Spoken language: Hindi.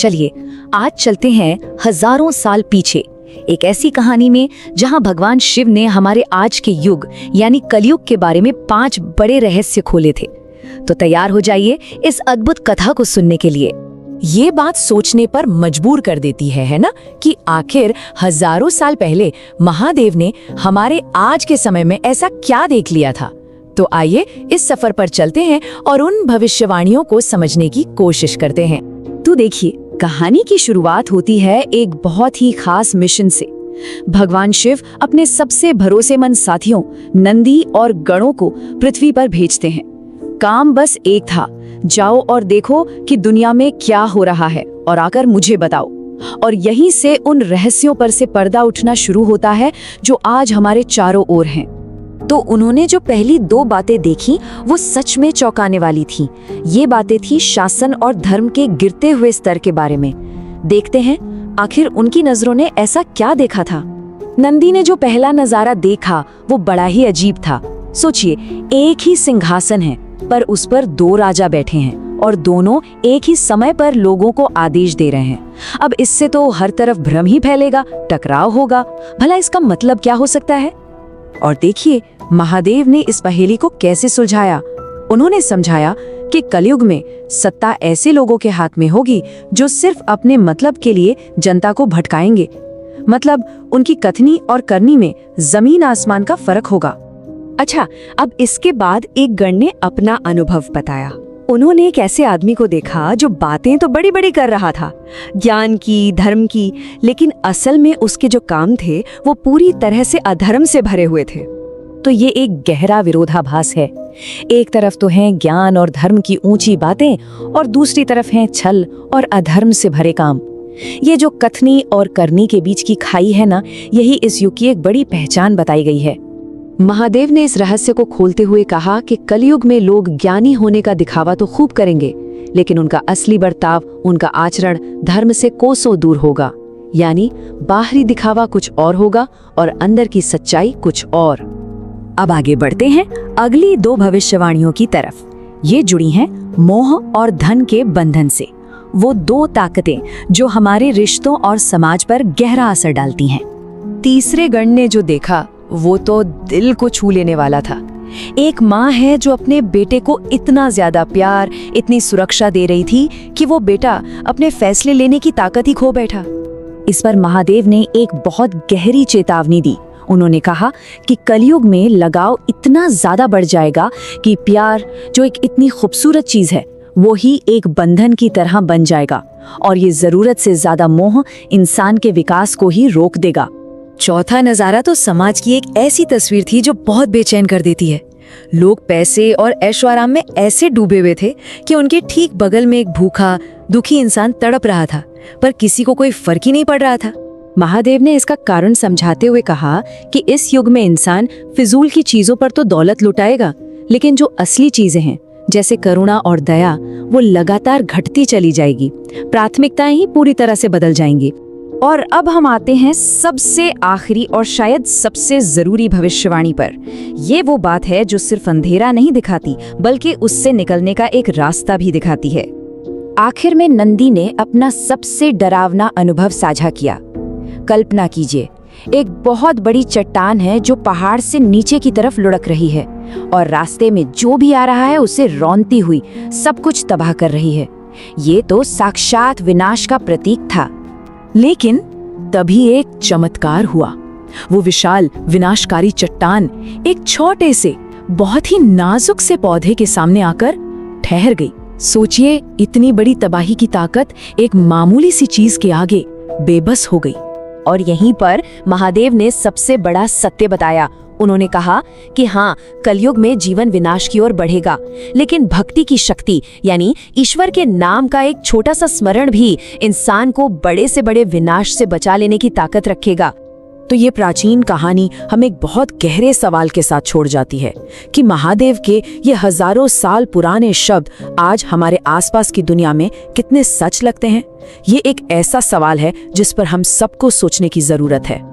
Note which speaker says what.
Speaker 1: चलिए आज चलते हैं हजारों साल पीछे, एक ऐसी कहानी में जहां भगवान शिव ने हमारे आज के युग यानी कलयुग के बारे में 5 बड़े रहस्य खोले थे। तो तैयार हो जाइए इस अद्भुत कथा को सुनने के लिए।
Speaker 2: ये बात सोचने पर मजबूर कर देती है ना, कि आखिर हजारों साल पहले महादेव ने हमारे आज के समय में ऐसा क्या देख लिया था। तो आइए इस सफर पर चलते हैं और उन भविष्यवाणियों को समझने की कोशिश करते हैं।
Speaker 1: तो देखिए, कहानी की शुरुआत होती है एक बहुत ही खास मिशन से। भगवान शिव अपने सबसे भरोसेमंद साथियों नंदी और गणों को पृथ्वी पर भेजते हैं। काम बस एक था, जाओ और देखो कि दुनिया में क्या हो रहा है और आकर मुझे बताओ। और यहीं से उन रहस्यों पर से पर्दा उठना शुरू होता है जो आज हमारे चारों ओर हैं। तो उन्होंने जो पहली 2 बातें देखी वो सच में चौंकाने वाली थी। ये बातें थी शासन और धर्म के गिरते हुए स्तर के बारे में। देखते हैं आखिर उनकी नजरों ने ऐसा क्या देखा था। नंदी ने जो पहला नजारा देखा वो बड़ा ही अजीब था। सोचिए, एक ही सिंहासन है पर उस पर 2 राजा बैठे हैं और दोनों एक ही समय पर लोगों को आदेश दे रहे हैं। अब इससे तो हर तरफ भ्रम ही फैलेगा, टकराव होगा। भला इसका मतलब क्या हो सकता है? और देखिए महादेव ने इस पहेली को कैसे सुलझाया। उन्होंने समझाया कि कलयुग में सत्ता ऐसे लोगों के हाथ में होगी जो सिर्फ अपने मतलब के लिए जनता को भटकाएंगे। मतलब उनकी कथनी और करनी में जमीन आसमान का फर्क होगा। अच्छा, अब इसके बाद एक गण ने अपना अनुभव बताया। उन्होंने एक ऐसे आदमी को देखा जो बातें तो बड़ी बड़ी कर रहा था, ज्ञान की, धर्म की, लेकिन असल में उसके जो काम थे वो पूरी तरह से अधर्म से भरे हुए थे। तो ये एक गहरा विरोधाभास है। एक तरफ तो हैं ज्ञान और धर्म की ऊंची बातें और दूसरी तरफ हैं छल और अधर्म से भरे काम। ये जो कथनी और करनी के बीच की खाई है ना, यही इस युग की एक बड़ी पहचान बताई गई है। महादेव ने इस रहस्य को खोलते हुए कहा कि कलयुग में लोग ज्ञानी होने का दिखावा तो खूब करेंगे, लेकिन उनका असली बर्ताव, उनका आचरण धर्म से कोसों दूर होगा। यानी बाहरी दिखावा कुछ और होगा और अंदर की सच्चाई कुछ और। अब आगे बढ़ते हैं अगली 2 भविष्यवाणियों की तरफ। ये जुड़ी हैं मोह और धन के बंधन से। वो 2 ताकतें जो हमारे रिश्तों और समाज पर गहरा असर डालती हैं। तीसरे गण ने जो देखा वो तो दिल को छू लेने वाला था। एक माँ है जो अपने बेटे को इतना ज्यादा प्यार, इतनी सुरक्षा दे रही थी कि वो बेटा अपने फैसले लेने की ताकत ही खो बैठा। इस पर महादेव ने एक बहुत गहरी चेतावनी दी। उन्होंने कहा कि कलयुग में लगाव इतना ज्यादा बढ़ जाएगा कि प्यार, जो एक इतनी खूबसूरत चीज है, वो ही एक बंधन की तरह बन जाएगा और ये जरूरत से ज्यादा मोह इंसान के विकास को ही रोक देगा। चौथा नजारा तो समाज की एक ऐसी तस्वीर थी जो बहुत बेचैन कर देती है। लोग पैसे और ऐशो आराम में ऐसे डूबे हुए थे कि उनके ठीक बगल में एक भूखा, दुखी इंसान तड़प रहा था, पर किसी को कोई फर्क ही नहीं पड़ रहा था। महादेव ने इसका कारण समझाते हुए कहा कि इस युग में इंसान फिजूल की चीजों पर तो दौलत लुटाएगा, लेकिन जो असली चीजें हैं जैसे करुणा और दया, वो लगातार घटती चली जाएगी। प्राथमिकताएं ही पूरी तरह से बदल जाएंगी। और अब हम आते हैं सबसे आखिरी और शायद सबसे जरूरी भविष्यवाणी पर। ये वो बात है जो सिर्फ अंधेरा नहीं दिखाती, बल्कि उससे निकलने का एक रास्ता भी दिखाती है। आखिर में नंदी ने अपना सबसे डरावना अनुभव साझा किया। कल्पना कीजिए, एक बहुत बड़ी चट्टान है जो पहाड़ से नीचे की तरफ लुढ़क रही है और रास्ते में जो भी आ रहा है उसे रौंदती हुई सब कुछ तबाह कर रही है। ये तो साक्षात विनाश का प्रतीक था। लेकिन तभी एक चमत्कार हुआ। वो विशाल विनाशकारी चट्टान एक छोटे से, बहुत ही नाजुक से पौधे के सामने आकर ठहर गई। सोचिए, इतनी बड़ी तबाही की ताकत एक मामूली सी चीज के आगे बेबस हो गई। और यहीं पर महादेव ने सबसे बड़ा सत्य बताया। उन्होंने कहा कि हाँ, कलयुग में जीवन विनाश की ओर बढ़ेगा, लेकिन भक्ति की शक्ति यानी ईश्वर के नाम का एक छोटा सा स्मरण भी इंसान को बड़े से बड़े विनाश से बचा लेने की ताकत रखेगा। तो ये प्राचीन कहानी हमें एक बहुत गहरे सवाल के साथ छोड़ जाती है कि महादेव के ये हजारों साल पुराने शब्द आज हमारे आसपास की दुनिया में कितने सच लगते हैं। ये एक ऐसा सवाल है जिस पर हम सबको सोचने की जरूरत है।